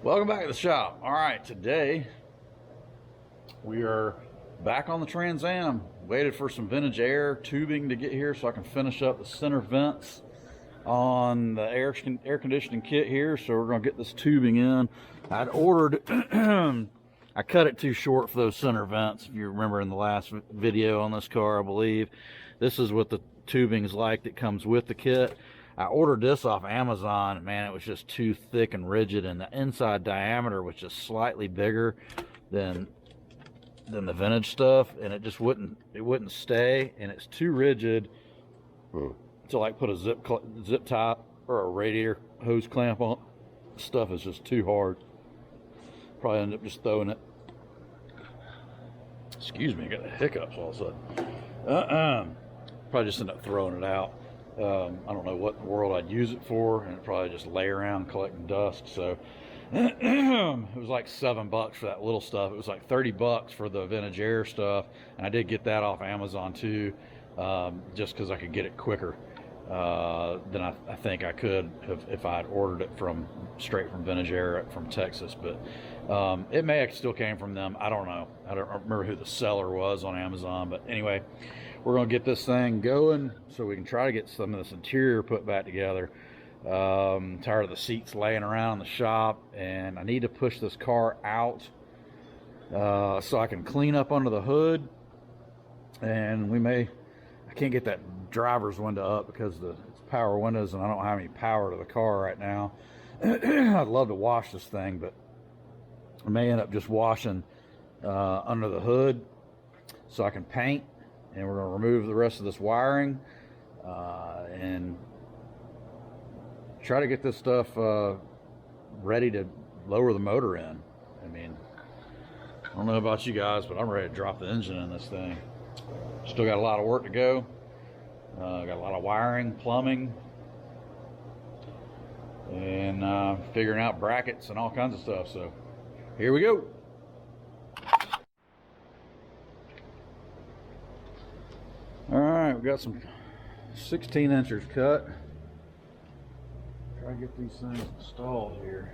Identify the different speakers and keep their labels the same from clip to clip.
Speaker 1: Welcome back to the shop. All right, today we are back on the Trans Am. Waited for some vintage air tubing to get here so I can finish up the center vents on the air conditioning kit here. So we're gonna get this tubing in. I'd ordered, I cut it too short for those center vents. If you remember in the last video on this car, I believe. This is what the tubing is like that comes with the kit. I ordered this off Amazon. Man, it was just too thick and rigid, and the inside diameter was just slightly bigger than the vintage stuff, and it just wouldn't stay, and it's too rigid to like put a zip tie or a radiator hose clamp on. Stuff is just too hard. Probably end up just throwing it. Excuse me, I got the hiccups all of a sudden. Probably just end up throwing it out. I don't know what in the world I'd use it for, and it'd probably just lay around collecting dust. So it was like $7 for that little stuff. It was like $30 for the vintage air stuff, and I did get that off Amazon too, just because I could get it quicker than I think I could if I had ordered it straight from vintage air from Texas. But it may have still came from them. I don't know. I don't remember who the seller was on Amazon, but anyway, we're gonna get this thing going so we can try to get some of this interior put back together. Tired of the seats laying around in the shop, and I need to push this car out so I can clean up under the hood. And I can't get that driver's window up because it's power windows, and I don't have any power to the car right now. I'd love to wash this thing, but I may end up just washing under the hood so I can paint. And we're going to remove the rest of this wiring and try to get this stuff ready to lower the motor in. I mean, I don't know about you guys, but I'm ready to drop the engine in this thing. Still got a lot of work to go. Got a lot of wiring, plumbing, and figuring out brackets and all kinds of stuff. So here we go. All right, we got some 16 inches cut. Try to get these things installed here.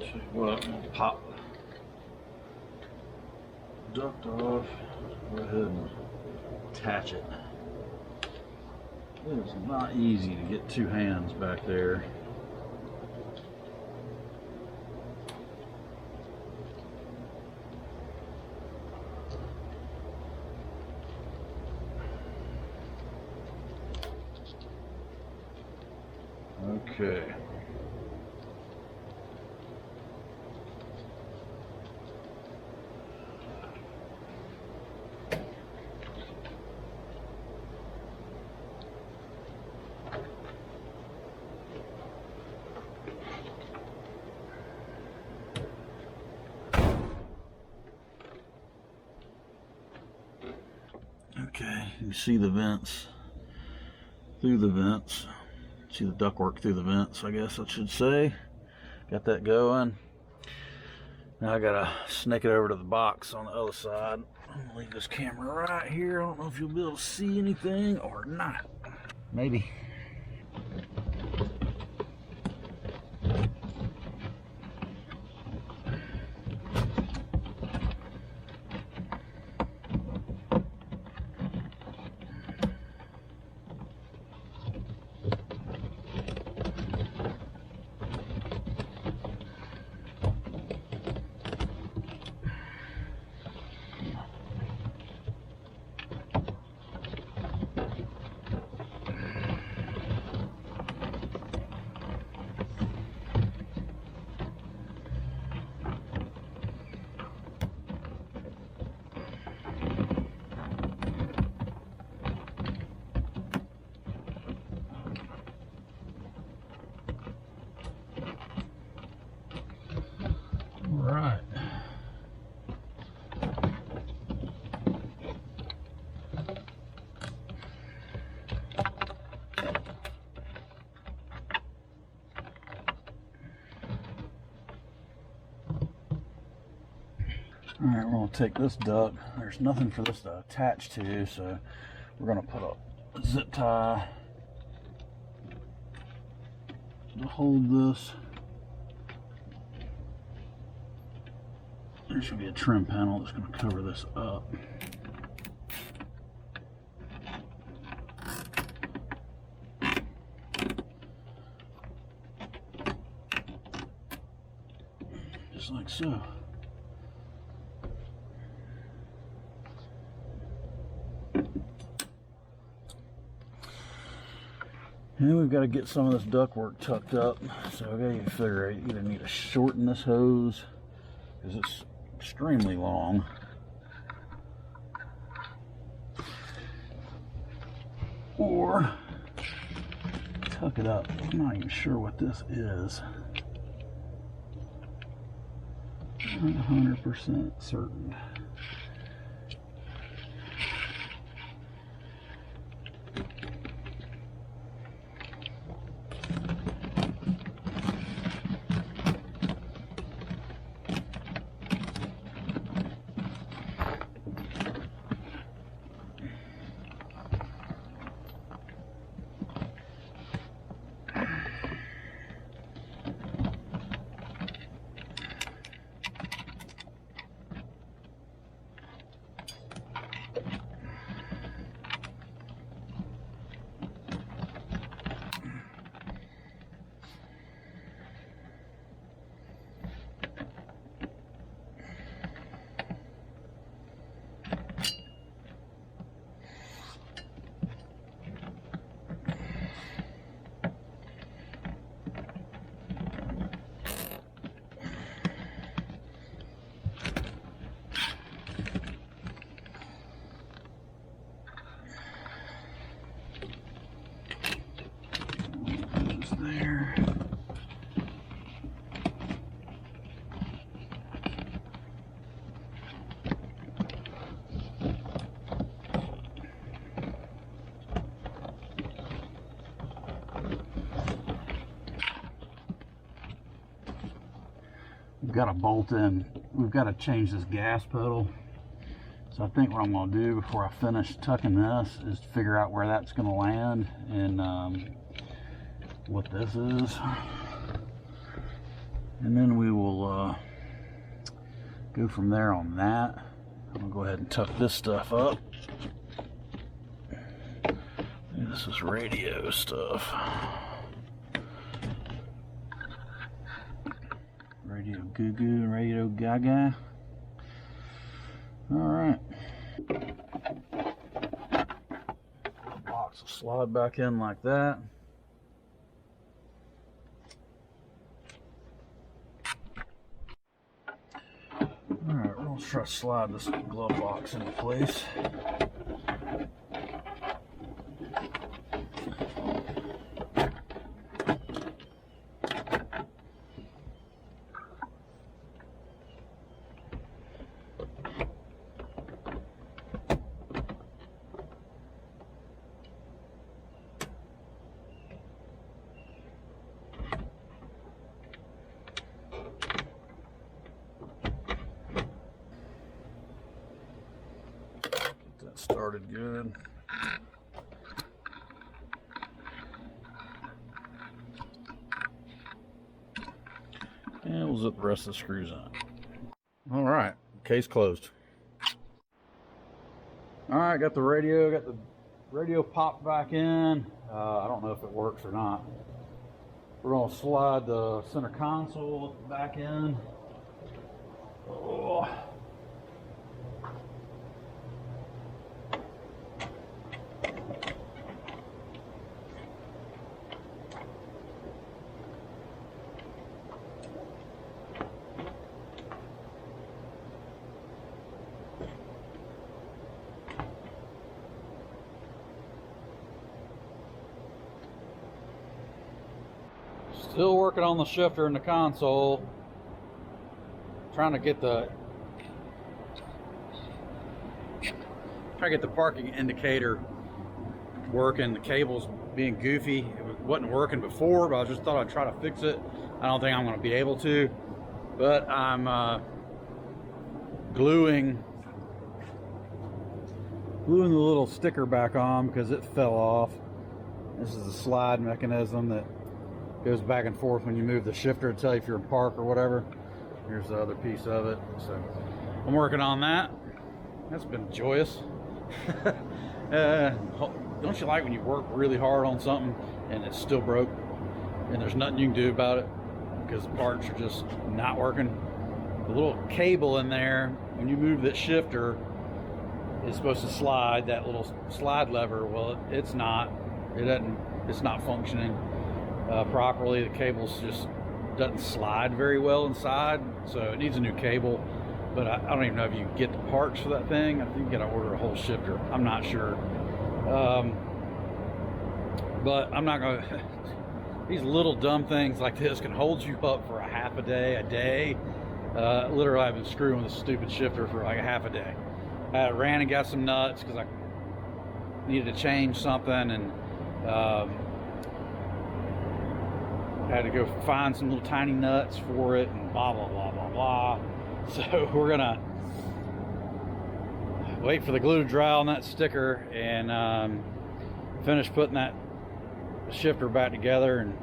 Speaker 1: Tell you what, I'm gonna pop the duct off. Go ahead and attach it. It is not easy to get two hands back there. Okay. Okay, you see the vents through the vents. See the ductwork through the vents, I guess I should say. Got that going. Now I gotta snake it over to the box on the other side. I'm gonna leave this camera right here. I don't know if you'll be able to see anything or not. Maybe. All right, we're gonna take this duct. There's nothing for this to attach to, so we're gonna put a zip tie to hold this. There should be a trim panel that's gonna cover this up. Just like so. And we've got to get some of this ductwork tucked up. So I got to figure I either need to shorten this hose because it's extremely long, or tuck it up. I'm not even sure what this is. I'm not 100% certain. There. We've got to bolt in. We've got to change this gas pedal. So I think what I'm going to do before I finish tucking this is figure out where that's going to land and what this is, and then we will go from there on that. I'm gonna go ahead and tuck this stuff up. This is radio stuff. Radio Goo Goo and Radio Gaga. All right. Box will slide back in like that. Alright, we'll try to slide this glove box into place. Started good. And we'll zip the rest of the screws on. All right, case closed. All right, got the radio popped back in. I don't know if it works or not. We're gonna slide the center console back in. Oh. Still working on the shifter in the console. Trying to get the parking indicator working. The cable's being goofy. It wasn't working before, but I just thought I'd try to fix it. I don't think I'm going to be able to, but I'm gluing the little sticker back on because it fell off. This is the slide mechanism that goes back and forth when you move the shifter to tell you if you're in park or whatever. Here's the other piece of it. So I'm working on that. That's been joyous. Don't you like when you work really hard on something and it's still broke and there's nothing you can do about it because the parts are just not working? The little cable in there, when you move that shifter, is supposed to slide, that little slide lever. Well, it's not. It's not functioning properly. The cable's just doesn't slide very well inside, so it needs a new cable. But I don't even know if you can get the parts for that thing. I think you gotta order a whole shifter. I'm not sure. But I'm not gonna. These little dumb things like this can hold you up for a half a day. Literally, I've been screwing with this stupid shifter for like a half a day. I ran and got some nuts because I needed to change something, and had to go find some little tiny nuts for it, and blah blah blah blah blah. So we're gonna wait for the glue to dry on that sticker and finish putting that shifter back together and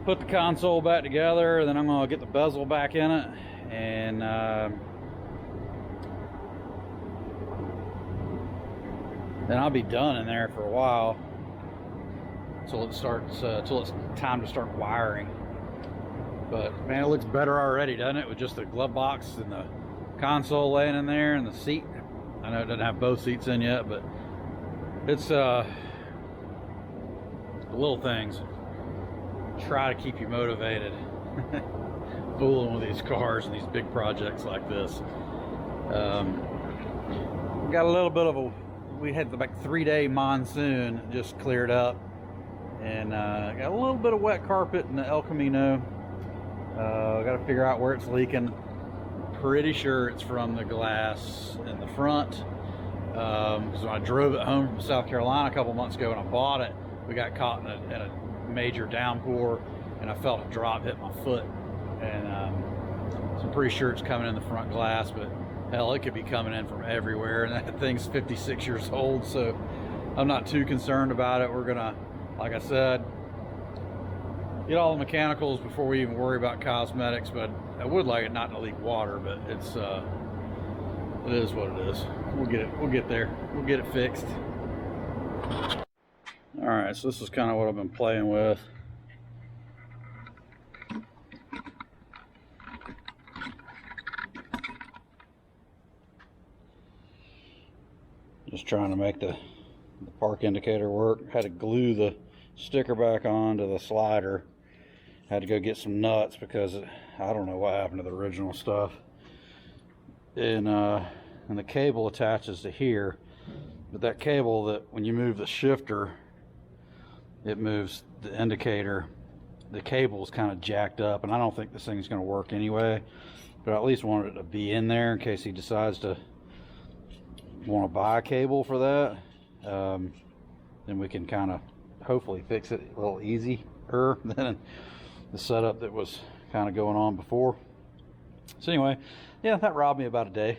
Speaker 1: put the console back together. Then I'm gonna get the bezel back in it, and then I'll be done in there for a while until it starts till it's time to start wiring. But man, it looks better already, doesn't it, with just the glove box and the console laying in there and the seat. I know it doesn't have both seats in yet, but it's the little things try to keep you motivated. Fooling with these cars and these big projects like this. We got a little bit of we had like 3-day monsoon just cleared up, and got a little bit of wet carpet in the El Camino. Got to figure out where it's leaking. Pretty sure it's from the glass in the front, because when I drove it home from South Carolina a couple months ago and I bought it, we got caught in a major downpour, and I felt a drop hit my foot, and so I'm pretty sure it's coming in the front glass, but hell, it could be coming in from everywhere, and that thing's 56 years old, so I'm not too concerned about it. We're gonna, like I said, get all the mechanicals before we even worry about cosmetics. But I would like it not to leak water, but it is what it is. We'll get there. We'll get it fixed. All right, so this is kind of what I've been playing with. Just trying to make the park indicator work. Had to glue the sticker back onto the slider. Had to go get some nuts because I don't know what happened to the original stuff. And the cable attaches to here, but that cable, that when you move the shifter, it moves the indicator. The cable is kind of jacked up, and I don't think this thing's going to work anyway. But I at least wanted it to be in there in case he decides to want to buy a cable for that. Then we can kind of hopefully fix it a little easier than the setup that was kind of going on before. So anyway, yeah, that robbed me about a day.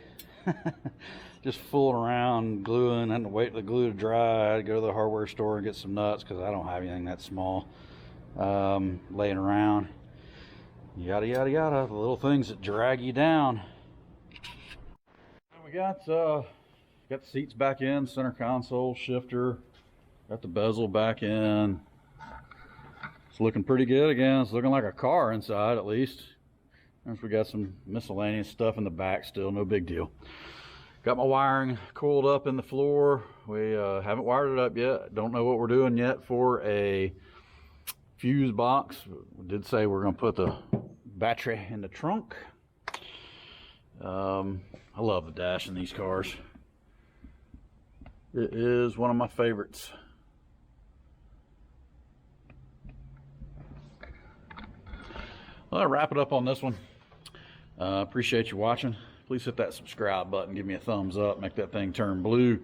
Speaker 1: Just fooling around, gluing, and wait for the glue to dry. I had to go to the hardware store and get some nuts because I don't have anything that small laying around. Yada yada yada, the little things that drag you down. We got the seats back in, center console, shifter, got the bezel back in. It's looking pretty good again. It's looking like a car inside, at least. And we got some miscellaneous stuff in the back still, no big deal. Got my wiring coiled up in the floor. We haven't wired it up yet. Don't know what we're doing yet for a fuse box. We did say we're gonna put the battery in the trunk. I love the dash in these cars. It is one of my favorites. Well, I'll wrap it up on this one. Appreciate you watching. Please hit that subscribe button, give me a thumbs up, make that thing turn blue.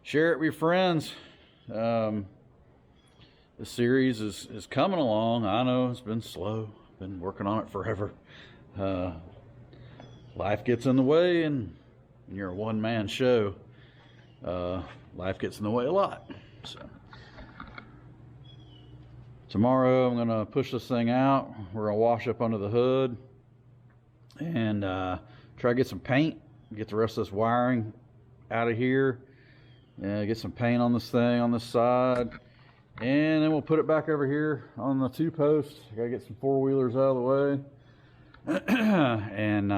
Speaker 1: Share it with your friends. This series is coming along. I know it's been slow, been working on it forever. life gets in the way, and you're a one-man show. Life gets in the way a lot. So tomorrow I'm gonna push this thing out. We're gonna wash up under the hood and try to get some paint, get the rest of this wiring out of here, and get some paint on this thing on this side, and then we'll put it back over here on the 2 posts. I gotta get some 4-wheelers out of the way. And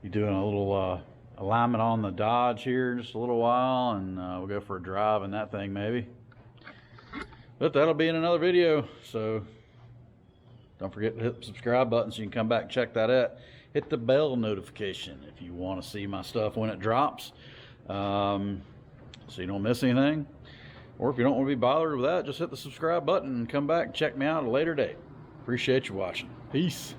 Speaker 1: you're doing a little alignment on the Dodge here in just a little while, and we'll go for a drive in that thing maybe. But that'll be in another video, so don't forget to hit the subscribe button so you can come back and check that out. Hit the bell notification if you want to see my stuff when it drops, so you don't miss anything. Or if you don't want to be bothered with that, just hit the subscribe button and come back and check me out at a later date. Appreciate you watching. Peace.